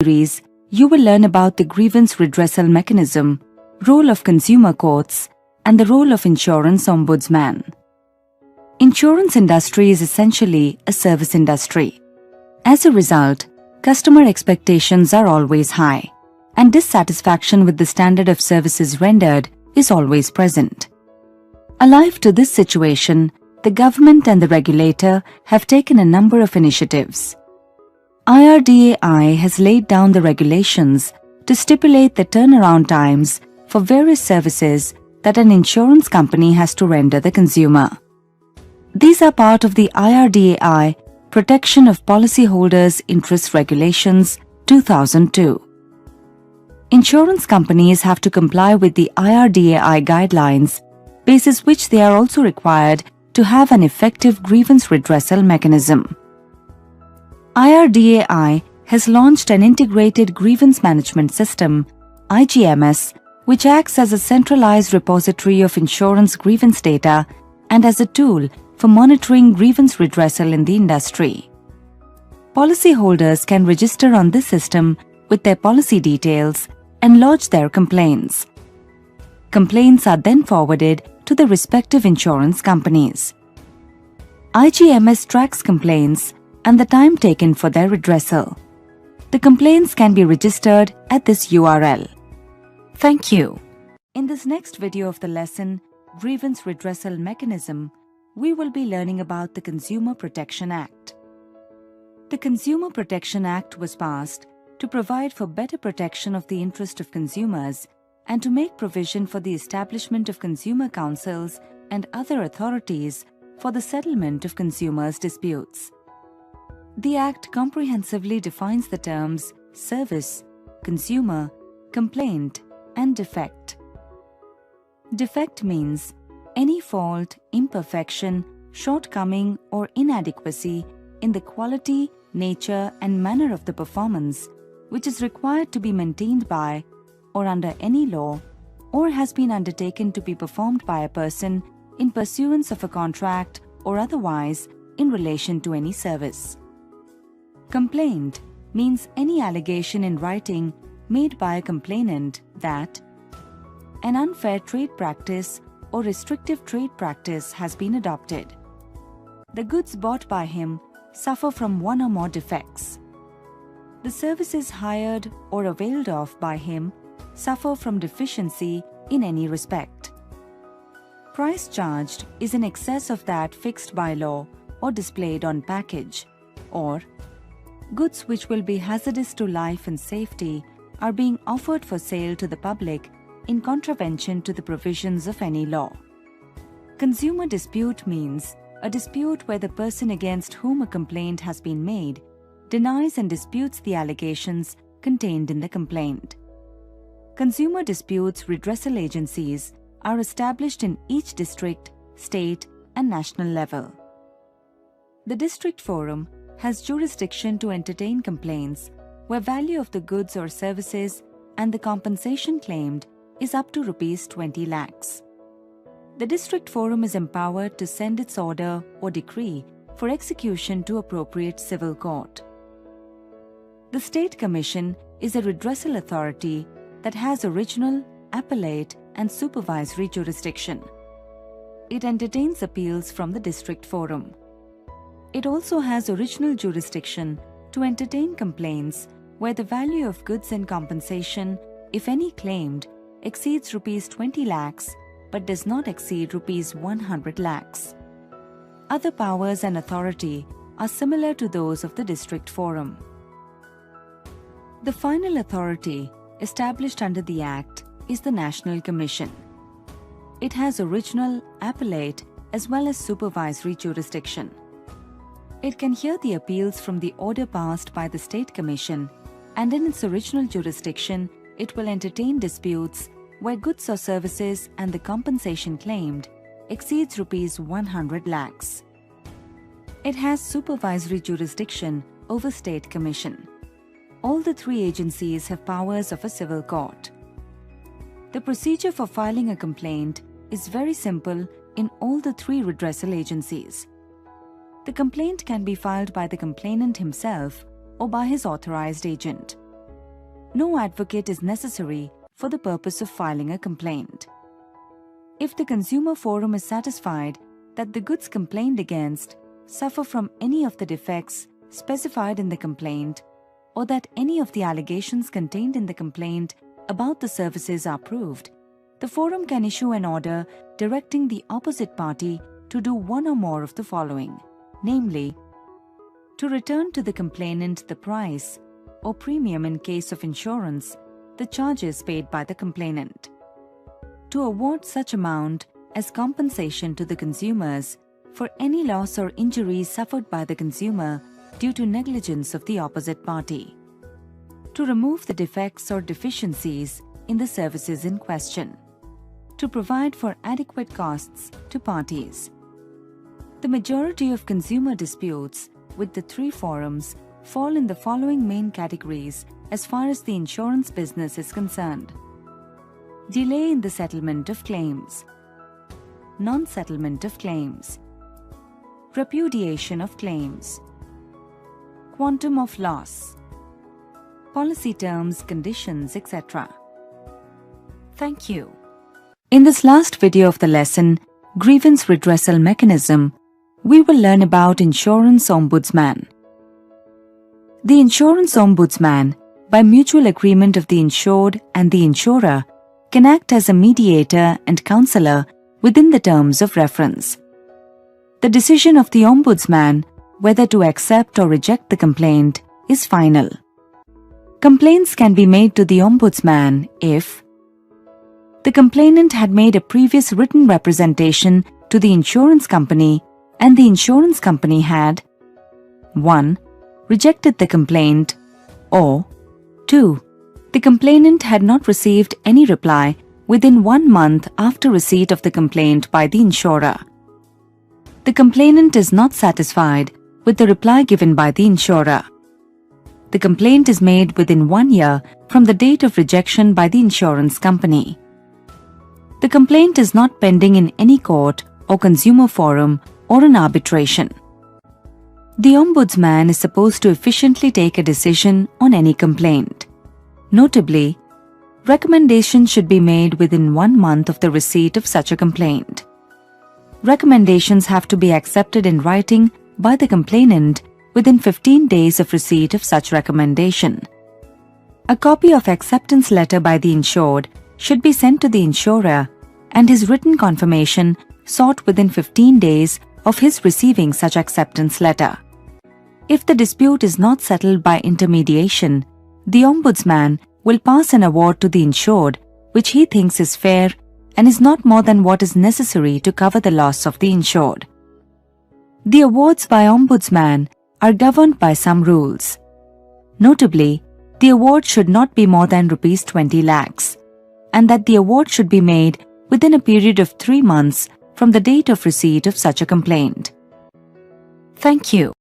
series, you will learn about the grievance redressal mechanism, role of consumer courts, and the role of insurance ombudsman. Insurance industry is essentially a service industry. As a result, customer expectations are always high, and dissatisfaction with the standard of services rendered is always present. Alive to this situation, the government and the regulator have taken a number of initiatives. IRDAI has laid down the regulations to stipulate the turnaround times for various services that an insurance company has to render the consumer. These are part of the IRDAI Protection of Policyholders' Interest Regulations 2002. Insurance companies have to comply with the IRDAI guidelines, basis which they are also required to have an effective grievance redressal mechanism. IRDAI has launched an integrated grievance management system, IGMS, which acts as a centralized repository of insurance grievance data and as a tool for monitoring grievance redressal in the industry. Policyholders can register on this system with their policy details and lodge their complaints. Complaints are then forwarded to the respective insurance companies. IGMS tracks complaints and the time taken for their redressal. The complaints can be registered at this URL. Thank you. In this next video of the lesson, Grievance Redressal Mechanism, we will be learning about the Consumer Protection Act. The Consumer Protection Act was passed to provide for better protection of the interest of consumers and to make provision for the establishment of consumer councils and other authorities for the settlement of consumers' disputes. The Act comprehensively defines the terms service, consumer, complaint, and defect. Defect means any fault, imperfection, shortcoming, or inadequacy in the quality, nature, and manner of the performance, which is required to be maintained by, or under any law, or has been undertaken to be performed by a person in pursuance of a contract or otherwise in relation to any service. Complaint means any allegation in writing made by a complainant that an unfair trade practice or restrictive trade practice has been adopted. The goods bought by him suffer from one or more defects. The services hired or availed of by him suffer from deficiency in any respect. Price charged is in excess of that fixed by law or displayed on package, or goods which will be hazardous to life and safety are being offered for sale to the public in contravention to the provisions of any law. Consumer dispute means a dispute where the person against whom a complaint has been made denies and disputes the allegations contained in the complaint. Consumer disputes redressal agencies are established in each district, state, and national level. The District Forum has jurisdiction to entertain complaints where value of the goods or services and the compensation claimed is up to Rs 20 lakhs. The District Forum is empowered to send its order or decree for execution to appropriate civil court. The State Commission is a redressal authority that has original, appellate, and supervisory jurisdiction. It entertains appeals from the District Forum. It also has original jurisdiction to entertain complaints where the value of goods and compensation, if any claimed, exceeds Rs 20 lakhs but does not exceed Rs 100 lakhs. Other powers and authority are similar to those of the District Forum. The final authority established under the Act is the National Commission. It has original, appellate, as well as supervisory jurisdiction. It can hear the appeals from the order passed by the State Commission, and in its original jurisdiction, it will entertain disputes where goods or services and the compensation claimed exceeds Rs 100 lakhs. It has supervisory jurisdiction over State Commission. All the three agencies have powers of a civil court. The procedure for filing a complaint is very simple in all the three redressal agencies. The complaint can be filed by the complainant himself or by his authorized agent. No advocate is necessary for the purpose of filing a complaint. If the consumer forum is satisfied that the goods complained against suffer from any of the defects specified in the complaint, or that any of the allegations contained in the complaint about the services are proved, the forum can issue an order directing the opposite party to do one or more of the following, namely, to return to the complainant the price or premium in case of insurance, the charges paid by the complainant, to award such amount as compensation to the consumers for any loss or injuries suffered by the consumer due to negligence of the opposite party, to remove the defects or deficiencies in the services in question, to provide for adequate costs to parties. The majority of consumer disputes with the three forums fall in the following main categories as far as the insurance business is concerned: delay in the settlement of claims, non-settlement of claims, repudiation of claims, quantum of loss, policy terms, conditions, etc. Thank you. In this last video of the lesson, Grievance Redressal Mechanism, we will learn about Insurance Ombudsman. The Insurance Ombudsman, by mutual agreement of the insured and the insurer, can act as a mediator and counselor within the terms of reference. The decision of the Ombudsman whether to accept or reject the complaint is final. Complaints can be made to the Ombudsman if the complainant had made a previous written representation to the insurance company and the insurance company had 1. Rejected the complaint, or 2. The complainant had not received any reply within 1 month after receipt of the complaint by the insurer. The complainant is not satisfied with the reply given by the insurer. The complaint is made within 1 year from the date of rejection by the insurance company. The complaint is not pending in any court or consumer forum or an arbitration. The Ombudsman is supposed to efficiently take a decision on any complaint. Notably, recommendations should be made within 1 month of the receipt of such a complaint. Recommendations have to be accepted in writing by the complainant within 15 days of receipt of such recommendation. A copy of acceptance letter by the insured should be sent to the insurer and his written confirmation sought within 15 days of his receiving such acceptance letter. If the dispute is not settled by intermediation, the Ombudsman will pass an award to the insured which he thinks is fair and is not more than what is necessary to cover the loss of the insured. The awards by Ombudsman are governed by some rules. Notably, the award should not be more than Rs 20 lakhs, and that the award should be made within a period of 3 months from the date of receipt of such a complaint. Thank you.